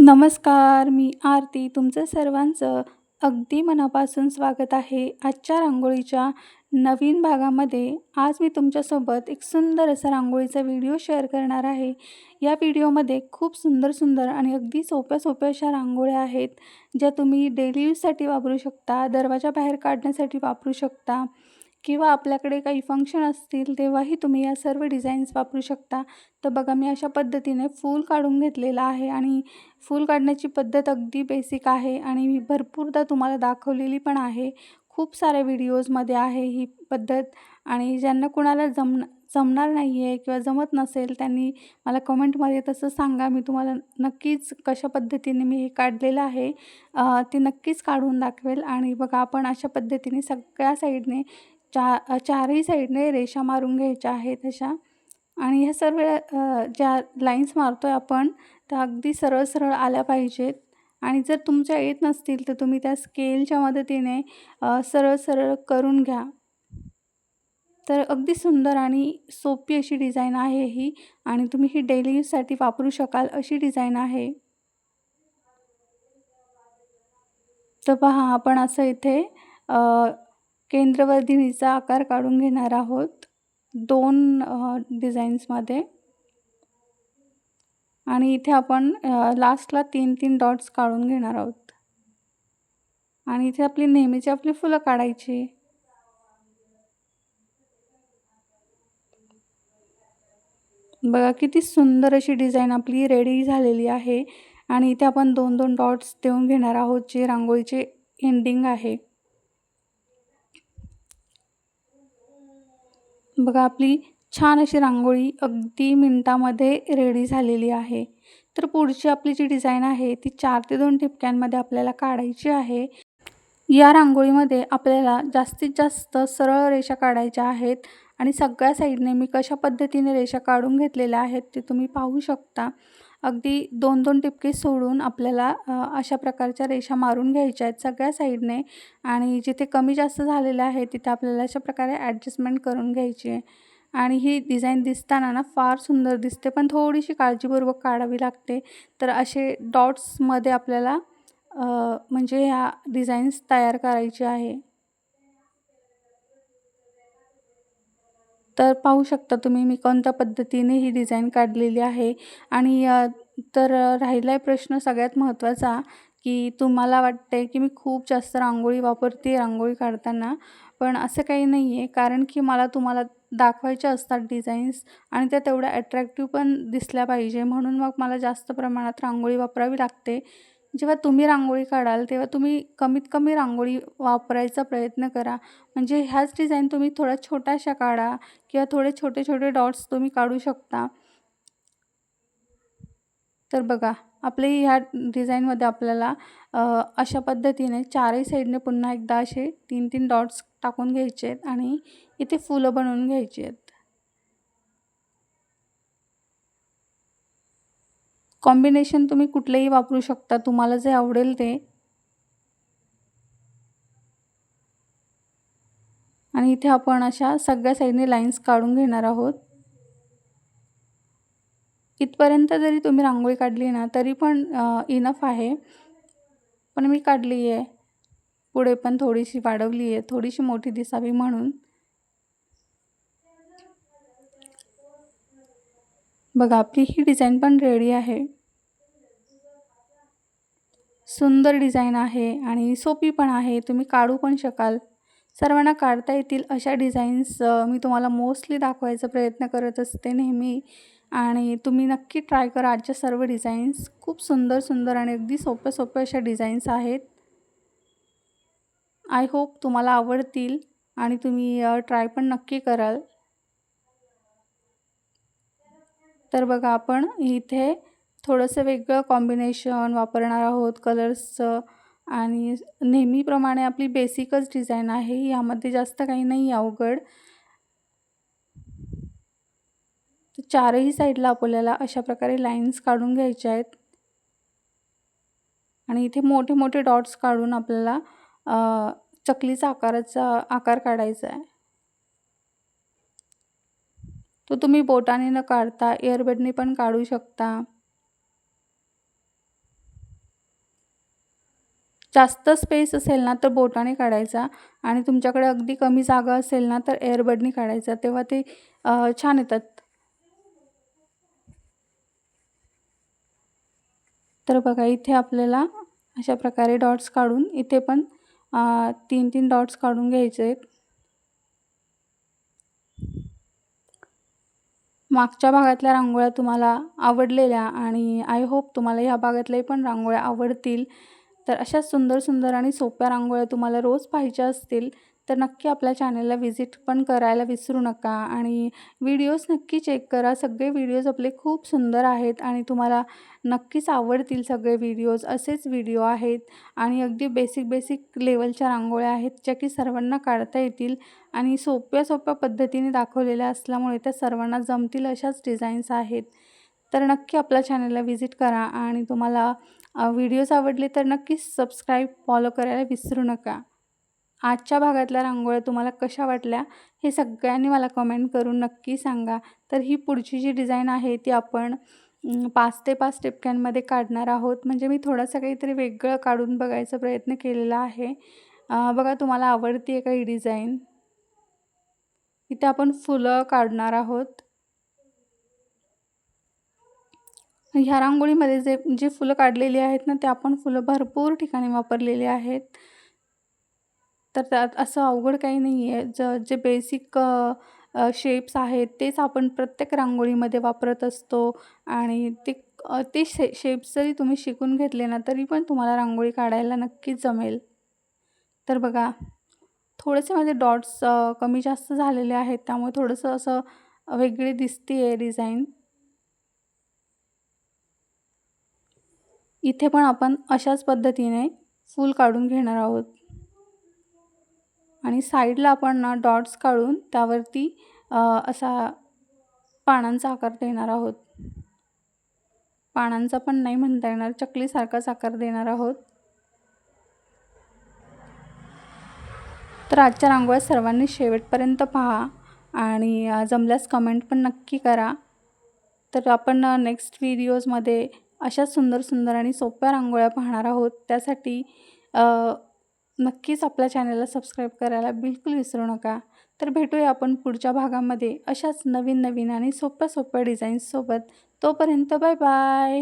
नमस्कार, मी आरती. तुमचं सर्वांचं अगदी मनापासून स्वागत आहे आजच्या रांगोळीच्या नवीन भागामध्ये. आज मी तुमच्यासोबत एक सुंदर असा रांगोळीचा व्हिडिओ शेअर करणार आहे. या व्हिडिओमध्ये खूप सुंदर सुंदर आणि अगदी सोप्या सोप्या अशा रांगोळ्या आहेत, ज्या तुम्ही डेली यूजसाठी वापरू शकता, दरवाजा बाहेर काढण्यासाठी वापरू शकता किंवा आपल्याकडे काही फंक्शन असतील तेव्हाही तुम्ही या सर्व डिझाईन्स वापरू शकता. तर बघा, मी अशा पद्धतीने फूल काढून घेतलेलं आहे आणि फूल काढण्याची पद्धत अगदी बेसिक आहे आणि मी भरपूरदा तुम्हाला दाखवलेली पण आहे. खूप साऱ्या व्हिडिओजमध्ये आहे ही पद्धत. आणि ज्यांना कुणाला जमणार नाही आहे किंवा जमत नसेल त्यांनी मला कमेंटमध्ये तसं सांगा. मी तुम्हाला नक्कीच कशा पद्धतीने मी हे काढलेलं आहे ते नक्कीच काढून दाखवेल. आणि बघा, आपण अशा पद्धतीने सगळ्या साईडने चारही साईडने रेषा मारून घ्यायच्या आहेत अशा. आणि ह्या सर्व ज्या लाईन्स मारतो आहे आपण, त्या अगदी सरळ सरळ आल्या पाहिजेत. आणि जर तुमच्या येत नसतील तर तुम्ही त्या स्केलच्या मदतीने सरळ सरळ करून घ्या. तर अगदी सुंदर आणि सोपी अशी डिझाईन आहे ही, आणि तुम्ही ही डेली यूजसाठी वापरू शकाल अशी डिझाईन आहे. तर पहा, आपण असं इथे केंद्रवर्धिनीचा आकार काढून घेणार आहोत 2 डिझाईन्समध्ये. आणि इथे आपण लास्टला 3-3 डॉट्स काढून घेणार आहोत. आणि इथे आपली नेहमीची आपली फुलं काढायची. बघा, किती सुंदर अशी डिझाईन आपली रेडी झालेली आहे. आणि इथे आपण 2-2 डॉट्स देऊन घेणार आहोत, जे रांगोळीचे एंडिंग आहे. बघा, आपली छान अशी रांगोळी अगदी मिनिटामध्ये रेडी झालेली आहे. तर पुढची आपली जी डिझाईन आहे ती 4 ते 2 ठिपक्यांमध्ये आपल्याला काढायची आहे. या रांगोळीमध्ये आपल्याला जास्तीत जास्त सरळ रेषा काढायच्या आहेत. आणि सगळ्या साईडने मी कशा पद्धतीने रेषा काढून घेतलेल्या आहेत ते तुम्ही पाहू शकता. अगदी 2-2 टिपके सोडून आपल्याला अशा प्रकारच्या रेषा मारून घ्यायच्या आहेत सगळ्या साईडने. आणि जिथे कमी जास्त झालेलं आहे तिथे आपल्याला अशा प्रकारे ॲडजस्टमेंट करून घ्यायची आहे. आणि ही डिझाईन दिसताना ना फार सुंदर दिसते, पण थोडीशी काळजीपूर्वक काढावी लागते. तर असे डॉट्समध्ये आपल्याला म्हणजे ह्या डिझाईन्स तयार करायचे आहे. तर पाहू शकता तुम्ही मी कोणत्या पद्धतीने ही डिझाईन काढलेली आहे. आणि राहिला आहे प्रश्न सगळ्यात महत्त्वाचा, की तुम्हाला वाटतंय की मी खूप जास्त रांगोळी वापरते रांगोळी काढताना. पण असं काही नाही आहे, कारण की मला तुम्हाला दाखवायच्या असतात डिझाईन्स, आणि त्या तेवढ्या अट्रॅक्टिव्ह पण दिसल्या पाहिजे, म्हणून मग मला जास्त प्रमाणात रांगोळी वापरावी लागते. जेव्हा तुम्ही रांगोळी काढाल तेव्हा तुम्ही कमीत कमी रांगोळी वापरायचा प्रयत्न करा. म्हणजे ह्याच डिझाईन तुम्ही थोड्या छोट्याशा काढा किंवा थोडे छोटे छोटे डॉट्स तुम्ही काढू शकता. तर बघा, आपले ह्या डिझाईनमध्ये आपल्याला अशा पद्धतीने चारही साईडने पुन्हा एकदा असे 3-3 डॉट्स टाकून घ्यायचे आहेत आणि इथे फुलं बनवून घ्यायची आहेत. कॉम्बिनेशन तुम्ही कुठलेही वापरू शकता, तुम्हाला जे आवडेल ते. आणि इथे आपण अशा सगळ्या साईडने लाईन्स काढून घेणार आहोत. इथपर्यंत जरी तुम्ही रांगोळी काढली ना तरी पण इनफ आहे. पण मी काढली आहे. पुढे पण थोडीशी वाढवली आहे, थोडीशी मोठी दिसावी म्हणून. बघा, आपली ही डिझाईन पण रेडी आहे. सुंदर डिझाईन आहे आणि सोपी पण आहे, तुम्ही काढू पण शकाल. सर्वांना काढता येतील अशा डिझाईन्स मी तुम्हाला मोस्टली दाखवायचा प्रयत्न करत असते नेहमी. आणि तुम्ही नक्की ट्राय करा आजच्या सर्व डिझाईन्स. खूप सुंदर सुंदर आणि अगदी सोप्या सोप्या अशा डिझाईन्स आहेत. आय होप तुम्हाला आवडतील आणि तुम्ही ट्राय पण नक्की कराल. तर बघा, आपण इथे थोडंसं वेगळं कॉम्बिनेशन वापरणार आहोत कलर्सचं. आणि नेहमीप्रमाणे आपली बेसिकच डिझाईन आहे, यामध्ये जास्त काही नाही अवघड. तर चारही साईडला आपल्याला अशा प्रकारे लाईन्स काढून घ्यायच्या आहेत. आणि इथे मोठे मोठे डॉट्स काढून आपल्याला चकलीचा आकार काढायचा आहे. तो तुम्ही बोटाने न काढता एअरबडने पण काढू शकता. जास्त स्पेस असेल ना तर बोटाने काढायचा आणि तुमच्याकडे अगदी कमी जागा असेल ना तर एअरबडनी काढायचा, तेव्हा ते छान येतात. तर बघा इथे आपल्याला अशा प्रकारे डॉट्स काढून इथे पण 3-3 डॉट्स काढून घ्यायचे आहेत. मागच्या भागातल्या रांगोळ्या तुम्हाला आवडलेल्या आणि आय होप तुम्हाला ह्या भागातल्याही पण रांगोळ्या आवडतील. तर अशा सुंदर सुंदर आणि सोप्या रांगोळ्या तुम्हाला रोज पाहिजे असतील तर नक्की आपल्या चॅनलला व्हिजिट पण करायला विसरू नका आणि व्हिडिओज नक्की चेक करा. सगळे व्हिडिओज आपले खूप सुंदर आहेत आणि तुम्हाला नक्कीच आवडतील सगळे व्हिडिओज. असेच व्हिडिओ आहेत आणि अगदी बेसिक लेवलच्या रांगोळ्या आहेत ज्या की सर्वांना काढता येतील आणि सोप्या पद्धतीने दाखवलेल्या असल्यामुळे त्या सर्वांना जमतील अशाच डिझाईन्स आहेत. तर नक्की आपल्या चॅनलला व्हिजिट करा आणि तुम्हाला व्हिडिओज आवडले तर नक्कीच सबस्क्राईब, फॉलो करायला विसरू नका. आजच्या भागातल्या रांगोळ्या तुम्हाला कशा वाटल्या हे सगळ्यांनी मला कमेंट करून नक्की सांगा. तर ही पुढची जी डिझाईन आहे ती आपण 5 ते 5 टिपक्यांमध्ये काढणार आहोत. म्हणजे मी थोडंसं काहीतरी वेगळं काढून बघायचा प्रयत्न केलेला आहे. बघा तुम्हाला आवडते आहे का ही डिझाईन? इथे आपण फुलं काढणार आहोत. ह्या रांगोळीमध्ये जी फुलं काढलेली आहेत ना, ते आपण फुलं भरपूर ठिकाणी वापरलेली आहेत. तर त्यात असं अवघड काही नाही आहे. जे बेसिक शेप्स आहेत तेच आपण प्रत्येक रांगोळीमध्ये वापरत असतो आणि ते शेप्स जरी तुम्ही शिकून घेतले ना, तरी पण तुम्हाला रांगोळी काढायला नक्कीच जमेल. तर बघा थोडेसे माझे डॉट्स कमी जास्त झालेले आहेत, त्यामुळे थोडंसं असं वेगळी दिसते आहे डिझाईन. इथे पण आपण अशाच पद्धतीने फूल काढून घेणार आहोत आणि साईडला आपण ना डॉट्स काढून त्यावरती असा पानांचा आकार देणार आहोत. पानांचा पण नाही म्हणता येणार, चकलीसारखाच आकार देणार आहोत. तर आजच्या रांगोळ्या सर्वांनी शेवटपर्यंत पहा आणि जमल्यास कमेंट पण नक्की करा. तर आपण नेक्स्ट व्हिडिओजमध्ये अशा सुंदर आणि सोप्या रांगोळ्या पाहणार आहोत. त्यासाठी नक्कीच आपल्या चॅनलला सबस्क्राईब करायला बिलकुल विसरू नका. तर भेटूया आपण पुढच्या भागामध्ये अशाच नवीन आणि सोप्या डिझाईन्ससोबत. तोपर्यंत बाय बाय.